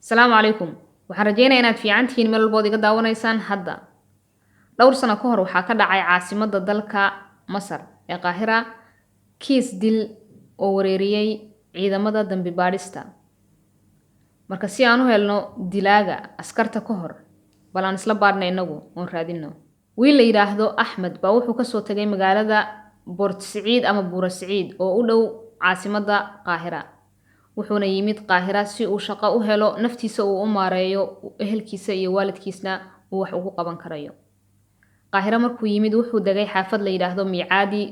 السلام عليكم waxaan rajeynayaa inaad fiican tihiin meel walbood iga daawanaysaan hadda dhowr sano ka hor waxaa ka dhacay caasimadda dalka Masar ee Qaahira kiis dil oo wareeriyay ciidamada dambi baadhista marka si aan u helno dilaaga askarta ka hor balaan isla baadhna inagu oon raadino wiil la yiraahdo Axmed baa wuxuu ka soo tagay magaalada Port Said ama Buura Said oo u dhow caasimadda Qaahira wuxuuna yimid Qaahira si uu shaqo u helo naftiisa uu u maareeyo ehelkiisa iyo waalidkiisna uu wax ugu qaban karayo Qaahira markuu yimid wuxuu degay xaafad la yiraahdo Miicaadi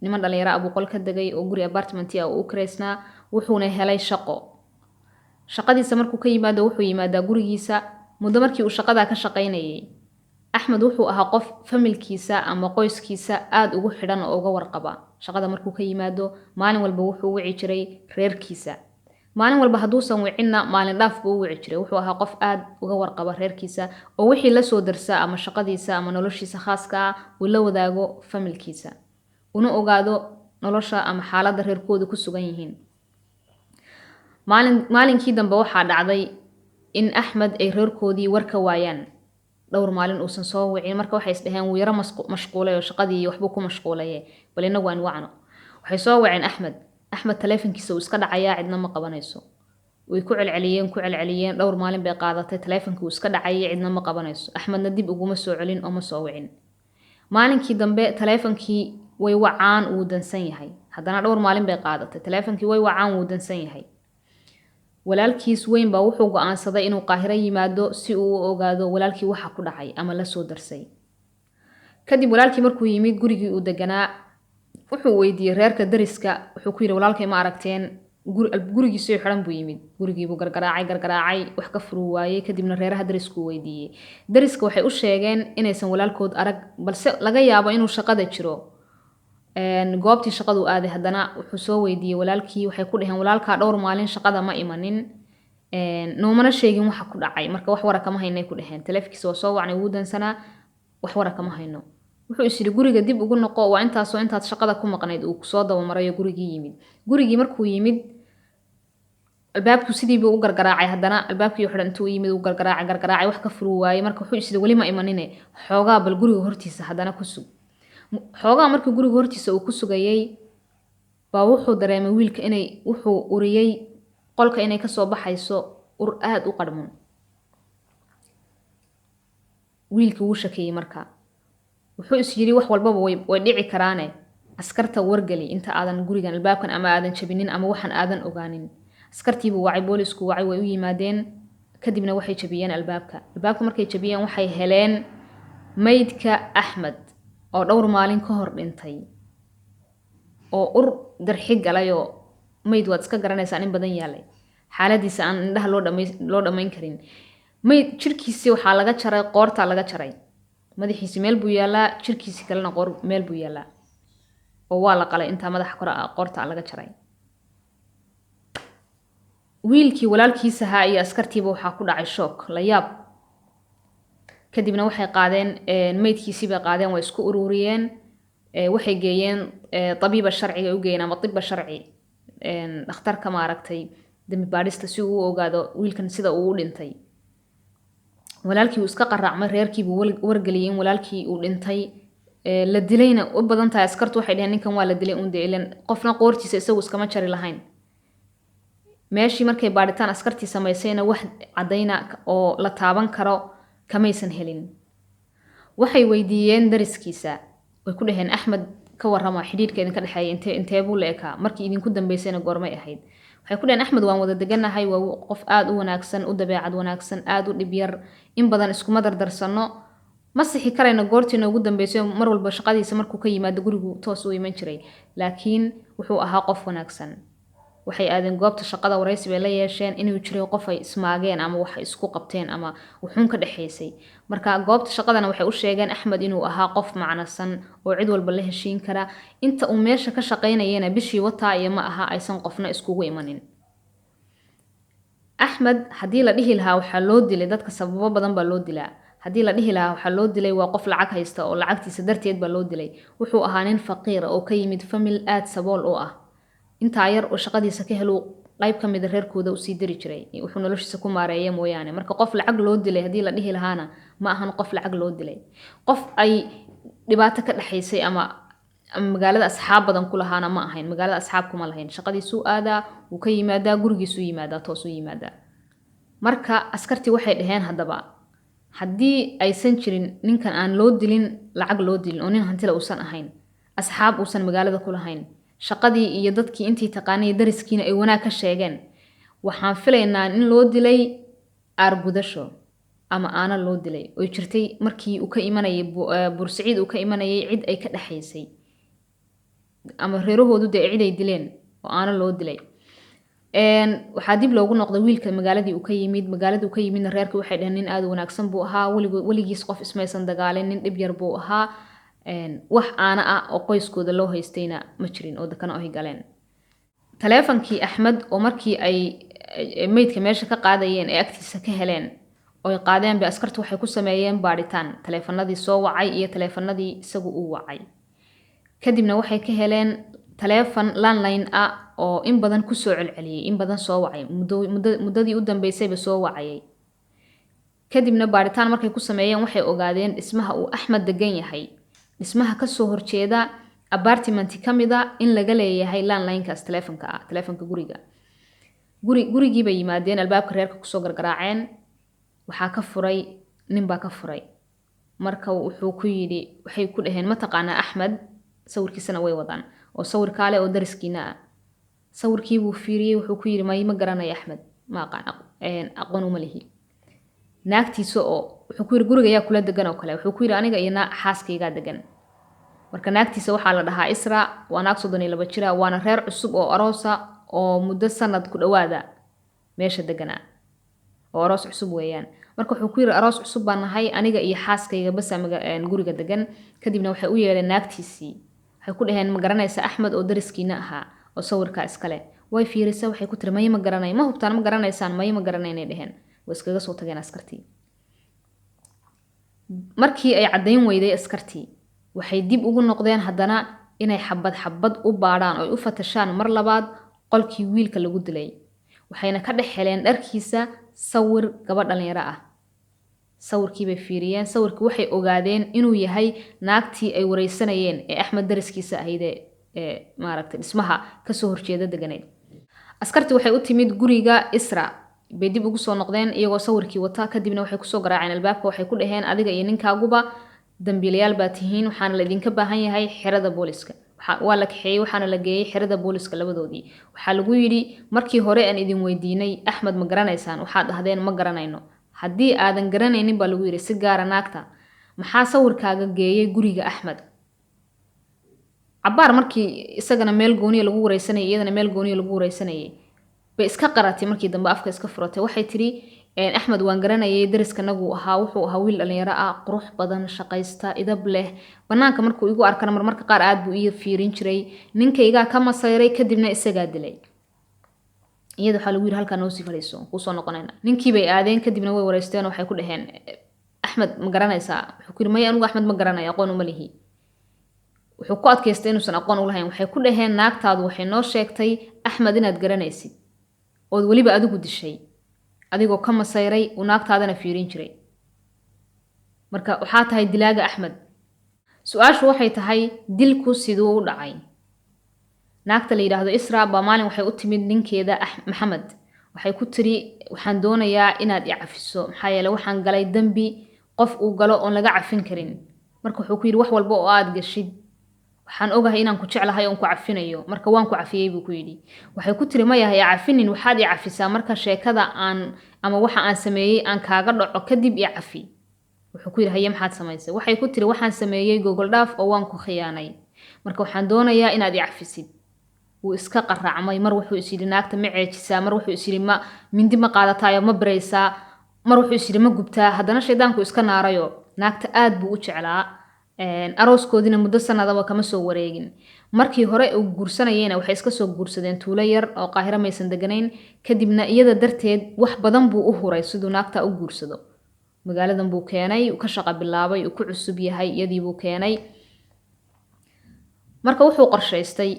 niman dhalinyaro abu qol ka degay oo guri apartment ah oo u kireysnaa wuxuuna helay shaqo shaqadiisa markuu ka yimaado wuxuu yimaadaa gurigiisa muddo markii uu shaqada ka shaqaynayay Axmed wuxuu ahaa qof familkiisa ama qoyskiisa aad ugu xidhan oo uga warqaba shaqada markuu ka yimaado maalin walba wuxuu wici jiray reerkiisa maalin walba haduusan wicinna maalin dhaaf buu wici jiray wuxuu ahaa qof aad uga warqaba reerkiisa oo wixii la soo darsa ama shaqadiisa ama noloshiisa khaaska ah uu la wadaago familkiisa una ogaado nolosha ama xaaladda reerkooda ku sugan yihiin maalinkii dambe waxaa dhacday in Axmed ay reerkoodii warka waayaan dhowr maalin uusan soo wicin marka waxay isdhaheen wuu yara mashquulay oo shaqadii waxbuu ku mashquulay bal inagu aan wacno waxay soo wicin Axmed taleefankiisa uu iska dhacayaa cidna ma qabanayso way ku celceliyeen dhowr maalin bay qaadatay taleefankii uu iska dhacayay cidna ma qabanayso Axmedna dib uguma soo celin oo ma soo wicin maalinkii dambe taleefankii way wacaan uu dansan yahay haddana dhowr maalin bay qaadatay taleefankii way wacaan uu dansan yahay walaalkiis weyn baa wuxuu go'aansaday inuu Qaahira yimaado si uu u ogaado walaalkii waxa ku dhacay ama la soo darsay kadib walaalkii markuu yimid gurigii uu deganaa wuxuu weydiiyay reerka dariska wuxuu ku yiri walaalkay ma aragteen gurigiisa xiran buu yimid gurigii buu gargaraacay wax ka furu waayay kadibna reeraha darisku weydiiyay dariska waxay u sheegeen inaysan walaalkood arag balse laga yaabo inuu shaqada jiro goobtii shaqadu aaday haddana wuxuu soo weydiiyay walaalkii waxay ku dhaheen walaalka dhowr maalin shaqada ma imanin noomana sheegin waxa ku dhacay marka wax wara kama haynay ku dhaheen taleefankiisa waa soo wacnay wuu dansanaa wax wara kama hayno wuxuu isiri guriga dib ugu noqo waa intaad shaqada ku maqnayd uu soo daba marayo gurigii markuu yimid albaabku sidii buu u gargaraacay haddana albaabkii xidhan intuu yimid uu gargaraacay wax ka furu waayay marka wuxuu isiri wali ma imanine xoogaa bal guriga hortiisa haddana ku sug xoogaa markii guriga hortiisa uu ku sugayay baa wuxuu dareemay wiilka wuxuu uriyay qolka inay ka soo baxayso ur aad u qadhmun wiilkii wuu shakeeyay marka wuxuu is yiri wax walbaba way dhici karaane askarta wargali inta aadan gurigan albaabkan ama aadan jabinin ama waxan aadan ogaanin askartii buu wacay boolisku way u yimaadeen kadibna waxay jabiyeen albaabka markay jabiyeen waxay heleen maydka Axmed oo dhowr maalin ka hor dhintay oo ur darxi galay oo mayd waad iska garanaysaa in badan yaalay xaaladiisa aan indhaha loo dhamayn karin mayd jirkiisa waxaa laga jaray qoorta laga jaray madaxiisa meel buu yaalaa jirkiisa kalena qoor meel buu yaalaa oo waa la qalay inta madaxa qoorta laga jaray wiilkii walaalkiisa ahaa iyo askartiiba waxaa ku dhacay shock la yaab kadibna waxay qaadeen maydkiisii bay qaadeen way isku ururiyeen waxay geeyeen tabiiba sharciga u geeyeen ama tibba sharci dhakhtarka ma aragtay dambi baadhista si uu u ogaado wiilkan sida uu u dhintay walaalkii uu iska qaraacmay reerkii buu wargeliyay in walaalkii uu dhintay la dilayna u badan tahay askartu waxay dhaheen ninkan waa la dilay uun deelan qofna qoortiisa isagu iskama jari lahayn meeshii markay baadhitaan askartii samaysayna wax cadayna oo la taaban karo kamaysan helin waxay weydiiyeen dariskiisa way ku dhaheen Axmed ka warrama xidhiidhka idinka dhaxeeyay intee buu leekaa markii idinku dambeysayna goormay ahayd waxay ku dhaheen Axmed waan wada deganahay waa qof aad u wanaagsan u dabeecad wanaagsan aad u dhib yar in badan iskuma dardarsano ma sixi karayna goortiina ugu dambeysay mar walba shaqadiisa markuu ka yimaado gurigu toos u iman jiray laakiin wuxuu ahaa qof wanaagsan waxay aadeen goobta shaqada wareysi bay la yeesheen inuu jiray qof ay ismaageen ama wax isku qabteen ama wuxuun ka dhaxaysay marka goobta shaqadana waxay u sheegeen Axmed inuu ahaa qof macnasan oo cid walba la heshiin kara inta uu meesha ka shaqaynayeen bishii wataa iyo ma aha aysan qofna iskugu imanin Axmed hadii la dhihi lahaa waxa loo dilay dadka sababo badan baa loo dilaa hadii la dhihi lahaa waxa loo dilay waa qof lacag haysta oo lacagtiisa darteed baa loo dilay wuxuu ahaa nin faqiir oo ka yimid famil aad sabool oo ah inta yar oo shaqadiisa ka helo qayb ka mid ah reerkooda u sii diri jiray wuxuu noloshiisa ku maareeyay mooyaane marka qof lacag loo dilay haddii la dhihi lahaana ma ahan qof lacag loo dilay qof ay dhibaato ka dhaxaysay ama magaalada asxaab badan ku lahaana ma ahayn magaalada asxaab kuma lahayn shaqadiisuu aadaa wuu ka yimaadaa gurigiisuu yimaadaa toosuu yimaadaa marka askartii waxay dhaheen haddaba haddii aysan jirin ninkan aan loo dilin lacag loo dilin oo nin hantila uusan ahayn asxaab uusan magaalada ku lahayn shaqadii iyo dadkii intii taqaanay dariskiina ay wanaag ka sheegeen waxaan filaynaa in loo dilay aargudasho ama aana loo dilay oo jirtay markii uu ka imanayay Buursaciid uu ka imanayay cid ay ka dhaxaysay ama reerahoodu cid ay dileen oo aana loo dilay waxaa dib loogu noqday wiilka magaaladii uu ka yimidna reerkii waxay dhaheen nin aad u wanaagsan buu ahaa weligiis qof ismaysan dagaalin nin dhib yar buu ahaa wax aana ah oo qoyskooda loo haystayna ma jirin oo dakana ay galeen taleefankii Axmed oo markii ay meydka meesha ka qaadayeen ee agtiisa ka heleen oo ay qaadeen bay askartu waxay ku sameeyeen baaritaan taleefanadii soo wacay iyo taleefanadii isagu uu wacay kadibna waxay ka heleen taleefan landline ah oo in badan ku soo celceliyay in badan soo wacay muddadii u dambeysayba soo wacayay kadibna baaritaan markay ku sameeyeen waxay ogaadeen dhismaha uu Axmed degan yahay dhismaha ka soo horjeeda apartment kamida in laga leeyahay landline-kaas taleefanka gurigii bay yimaadeen albaabka reerka ku soo gargaraaceen waxaa ka furay nin baa ka furay marka wuxuu ku yiri waxay ku dhaheen ma taqaana Axmed sawirkiisana way wadaan oo sawir kaale oo dariskiina ah sawirkii buu fiiriyay wuxuu ku yiri ma garanay Axmed ma aqoon uma lihi naagtiisa oo wuxuu ku yiri guriga yaa kula degan oo kale wuxuu ku yiri aniga iyo xaaskayga degan marka naagtiisa waxaa la dhahaa Isra waa naag 32 jir ah waana reer cusub oo aroosa oo muddo sanad ku dhawaada meesha deganaa oo aroos cusub weeyaan marka wuxuu ku yiri aroos cusub baan nahay aniga iyo xaaskayga bas guriga degan kadibna waxay u yeeleen naagtiisii waxay ku dhaheen ma garanaysa Axmed oo dariskiina ahaa oo sawirka iskale way fiirisay waxay ku tiri ma garanay ma hubtaan ma garanaysaan ma garanaynay dhaheen way iskaga soo tageen askartii markii ay cadeyn weyday askartii waxay dib ugu noqdeen haddana inay xabad u baadhaan oo u fatashaan mar labaad qolkii wiilka lagu dilay waxayna ka dhex heleen dharkiisa sawir gabadh dhalinyaro ah sawirkii bay fiiriyeen sawirkii waxay ogaadeen inuu yahay naagtii ay wareysanayeen ee Axmed dariskiisa ahayd ee maaragtay dhismaha ka soo horjeeda deganeed askartii waxay u timid guriga Isra bay dib ugu soo noqdeen iyagoo sawirkii wata kadibna waxay ku soo garaaceen albaabka waxay ku dhaheen adiga iyo ninkaaguba dambiilayaal baa tihiin waxaana la idinka baahan yahay xirada booliska waa la kaxeeyay waxaana la geeyay xirada booliska labadoodii waxaa lagu yiri markii hore aan idin weydiinay Axmed ma garanaysaan waxaad dhahdeen ma garanayno haddii aadan garanaynin baa lagu yiri si gaar ah naagta maxaa sawirkaaga geeyay guriga Axmed cabaar markii isagana meel gooniya lagu wareysanayay iyadana meel gooniya lagu wareysanayay bay iska qaratay markii dambe afka iska furatay waxay tiri Axmed waan garanayay dariskanagu ahaa wuxuu ahaa wiil dhalinyaro ah qurux badan shaqaysta idab leh banaanka markuu igu arkana marmarka qaar aad buu ii fiirin jiray ninkayga ka masayray kadibna isaga dilay iyada waxa lagu yiri halka noo sii fadhiiso ku soo noqonayna ninkii bay aadeen kadibna way wareysteen waxay ku dhaheen Axmed ma garanaysaa wuxuu ku yiri may anigu Axmed ma garanayo aqoon uma lihi wuxuu ku adkaystay inuusan aqoon u lahayn waxay ku dhaheen naagtaadu waxay noo sheegtay Axmed inaad garanaysid oo waliba adigu dishay adigoo ka masayray oo naagtaadana fiirin jiray marka waxa tahay dilaaga Axmed su'aashu waxay tahay dilku sidoo u dhacay naagta la yiraahdo Isra ba maalin waxay u timid ninkeeda Maxamed waxay ku tiri waxaan doonayaa inaad i cafiso maxaa yeelay waxaan galay dambi qof uu galo oo laga cafin karin marka wuxuu ku yiri wax walba oo aad gashid waxaan ogahay inaan ku jeclahay oo ku cafinayo marka waan ku cafiyay buu ku yiri waxay ku tiri ma yahay cafinin waxaad i cafisaa marka sheekada aan ama waxa aan sameeyay aan kaaga dhaco kadib i cafi wuxuu ku yiri haye maxaad samaysay waxay ku tiri waxaan sameeyay Google Drive oo waan ku khiyaanay marka waxaan doonayaa inaad i cafisid wuu iska qaracmay mar wuxuu isiri naagta ma ceejisaa mar wuxuu isiri ma mindi ma qaadatayo ma bareysaa mar wuxuu isiri ma gubtaa haddana shaydaanku iska naarayo naagta aad buu u jeclaa arooskoodina muddo sanadaba kama soo wareegin markii hore uu guursanayeen waxay iska soo guursadeen tuulo yar oo Qaahira maysan deganayn kadibna iyada darteed wax badan buu u huray sidoo naagta u guursado magaaladan buu keenay ka shaqo bilaabay uu ku cusub yahay iyadii buu keenay marka wuxuu qorshaystay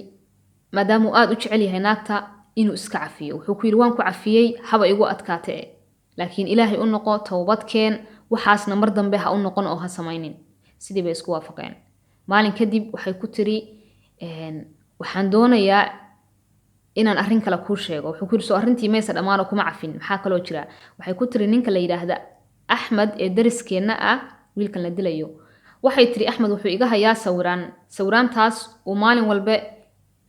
maadaama aad u jecel yahay naagta inuu iska cafiyo wuxuu ku yiri waan ku cafiyay haba igu adkaatay laakiin ilaahay u noqo toobadkeen waxaasna mar dambe ha u noqon oo ha samaynin sidii bay isku waafaqeen maalin kadib waxay ku tiri waxaan doonayaa inaan arrin kale ku sheego wuxuu ku yiri soo arrintii meesa dhamaano kuma cafin maxaa kaloo jira waxay ku tiri ninka la yiraahdo Axmed ee dariskeena ah wiilkan la dilayo waxay tiri Axmed wuxuu iga hayaa sawiraantaas uu maalin walba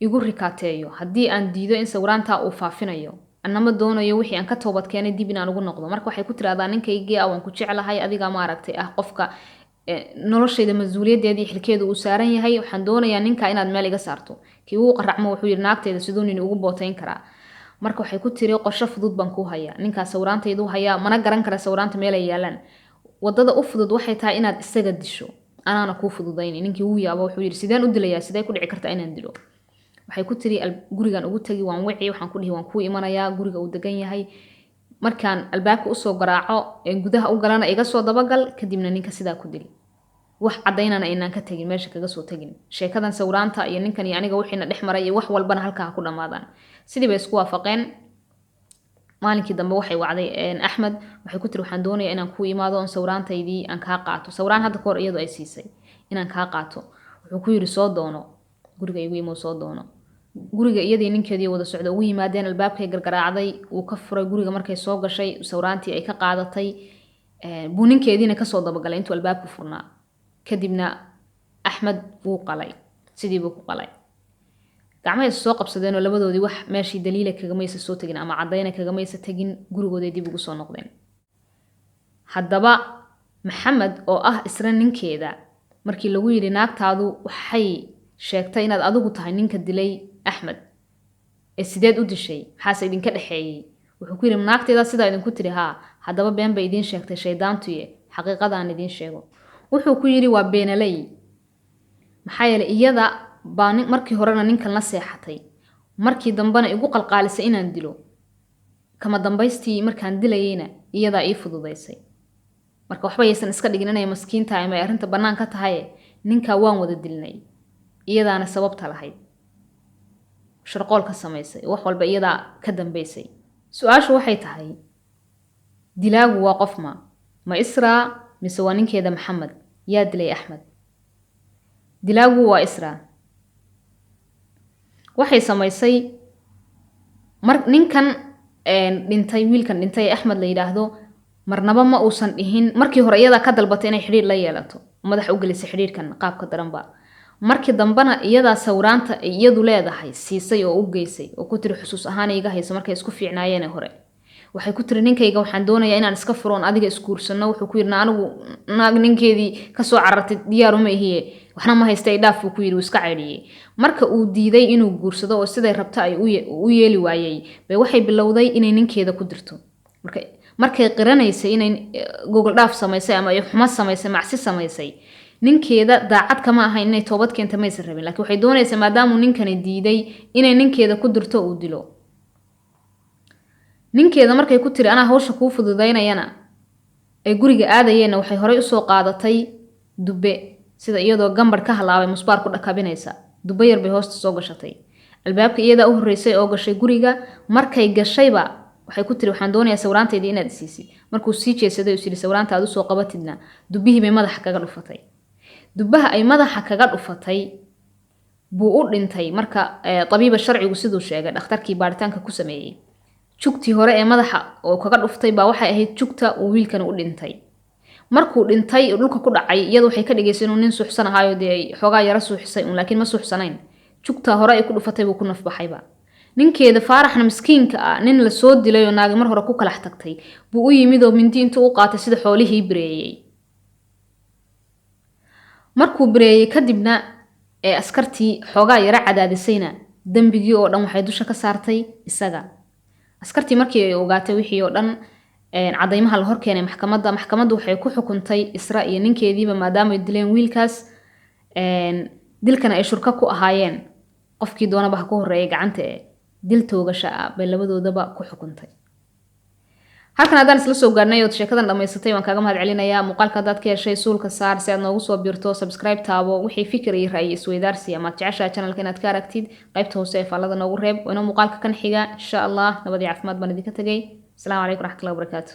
igu rikaateeyo haddii aan diido in sawiraanta uu faafinayo annama doonayo wixii aan ka toobad keenay dib inaan ugu noqdo marka waxay ku tiraahdaa ninkaygii aan ku jecelahay adiga ma aragtay qofka noloshayda mas'uuliyadeedii xilkeedu uu saaran yahay waxaan doonayaa ninka inaad meel iga saarto kii uu qaracmo wuxuu yiri naagteeda sidoo nin ugu bootayn karaa marka waxay ku tiri qorshe fudud baan ku hayaa ninka sawiraantaydu hayaa mana garan kara sawiraanta meel ay yaalaan wadada u fudud waxay tahay inaad isaga disho anaana ku fududayn ninkii uu yaabo wuxuu yiri sideen u dilayaa sidee ku dhici kartaa inaan dilo waxay ku tiri gurigan ugu tagi waan wixii waxaan ku dhihi waan ku imanayaa guriga uu degan yahay markaan albaabka u soo garaaco ee gudaha u galana iga soo dabagal kadibna ninka sidaa ku dil wax cadaynana inaan ka tagin meesha kaga soo tagin sheekadan sawiraanta iyo ninkan iyo aniga wixiina dhex maray wax walbana halka ku dhamaadaan sidii bay isku waafaqeen maalinkii dambe waxay wacday Axmed waxay ku tiri waxaan doonayaa inaan ku imaado on sawiraantaydii aan ka qaato sawiraan hadda koor iyadoo ay siisay inaan ka qaato wuxuu ku yiri soo doono guriga igu imo soo doono guriga iyadii ninkeedii wada socdo ugu yimaadeen albaabkay gargaraacday uu ka furay guriga markay soo gashay sawiraantii ay ka qaadatay buu ninkeediina ka soo dabagalay intuu albaabku furnaa kadibna Axmed wuu qalay sidii buu ku qalay gacmaha soo qabsadeen oo labadoodii wax meeshii daliil kaga maysa soo tagin ama cadayna kaga maysa tagin gurigooda dib ugu soo noqdeen haddaba Maxamed oo isra ninkeeda markii lagu yiri naagtaadu waxay sheegtay inaad adigu tahay ninka dilay Axmed sideed u dishay maxaa idinka dhaxeeyay wuxuu ku yiri naagteeda sida idinku tiri haddaba been bay idin sheegtay shaydaantuye xaqiiqadaan idin sheego wuxuu ku yiri waa beenalay maxaa yeelay iyada baan markii horena ninkan la seexatay markii dambana igu qalqaalisay inaan dilo kama dambaystii markaan dilayayna iyada ii fududaysay marka waxba aysan iska dhigin inay maskiinta ay arrinta banaan ka tahay ninka waan wada dilnay iyadaana sababta lahayd sharqool ka samaysay wax walba iyada ka dambaysay su'aashu waxay tahay dilaagu waa qof ma Isra mise waa ninkeeda Maxamed yaa dilay Axmed dilaagu waa Isra waxay samaysay ninkan dhintay wiilkan dhintay Axmed la yiraahdo marnaba ma uusan dhihin markii hore iyada ka dalbatay inay xiriir la yeelato madax u gelisay xiriirkan qaabka daranba markii dambana iyada sawiraanta iyadu leedahay siisay oo u geysay oo ku tiri xusuus ahaan iga hayso markay isku fiicnaayeen hore waxay ku tiri ninkayga waxaan doonayaa inaan iska furoon adiga iskuursano wuxuu ku yiri anigu naag ninkeedii ka soo carartay diyaar uma ihiye waxna ma haystay dhaaf ku yiri iska ceeliyay marka uu diiday inuu guursado oo siday rabta ay u yeeli waayay bay waxay bilowday inay ninkeeda ku dirto markay qiranaysay inay Google dhaaf samaysay ama ay xuma samaysay macsi samaysay ninkeeda daacad kama ahayn inay toobad keento ma aysan rabin laakiin waxay doonaysaa maadaama ninkani diiday inay ninkeeda ku dirto uu dilo ninkeeda markay ku tiri ana hawsha ku fududaynayana ay guriga aadayeen waxay horay u soo qaadatay dubbe sida iyadoo gambar ka halaabay musbaar ku dhakabinaysa dubbe yar bay hoosta soo gashatay albaabka iyada u horeysay oo gashay guriga markay gashayba waxay ku tiri waxaan doonayaa sawiraanteedii inaad siisi markuu sii jeesaday uu sawiraanta aad u soo qabatidna dubbihii bay madaxa kaga dhufatay dubbaha ay madaxa kaga dhufatay buu u dhintay marka tabiiba sharcigu sidoo sheegay dhakhtarkii baaritaanka ku sameeyay jugtii hore ee madaxa oo kaga dhuftay baa waxay ahayd jugta uu wiilkan u dhintay markuu dhintay dhulka ku dhacay iyadoo waxay ka dhigaysay inuu nin suuxsan ahaayo xoogaa yara suuxsay laakiin ma suuxsanayn jugta hore ay ku dhufatay buu ku nafbaxayba ninkeeda Faaraxna miskiinka nin la soo dilay oo naagi mar hore ku kala tagtay buu u yimid oo mindi intuu u qaatay sida xoolihii bireeyay markuu bireeyay kadibna askartii xoogaa yara cadaadisayna dambigii oo dhan waxay dusha ka saartay isaga askartii markii ay ogaatay wixii oo dhan cadaymaha la hor keenay maxkamaddu waxay ku xukuntay Isra iyo ninkeediiba maadaama ay dileen wiilkaas dilkana ay shurka ku ahaayeen qofkii doonaba ku horeeyay gacanta dil toogasha bay labadoodaba ku xukuntay halkan haddaan isla soo gaarnay ood sheekadan dhammaysatay waan kaaga mahad celinayaa muuqaalka haddaad ka heshay suulka saar si aad noogu soo biirto subscribe taabo wixii fikir iyo ra'yi isweydaarsi amaad jeceshaha channelka inaad ka aragtid qaybta hoose ee faallada noogu reeb waana muuqaalka kan xiga insha allah nabad iyo caafimaad baan idinka tegay asalaamu calaykum waraxmatullahi wabarakaatu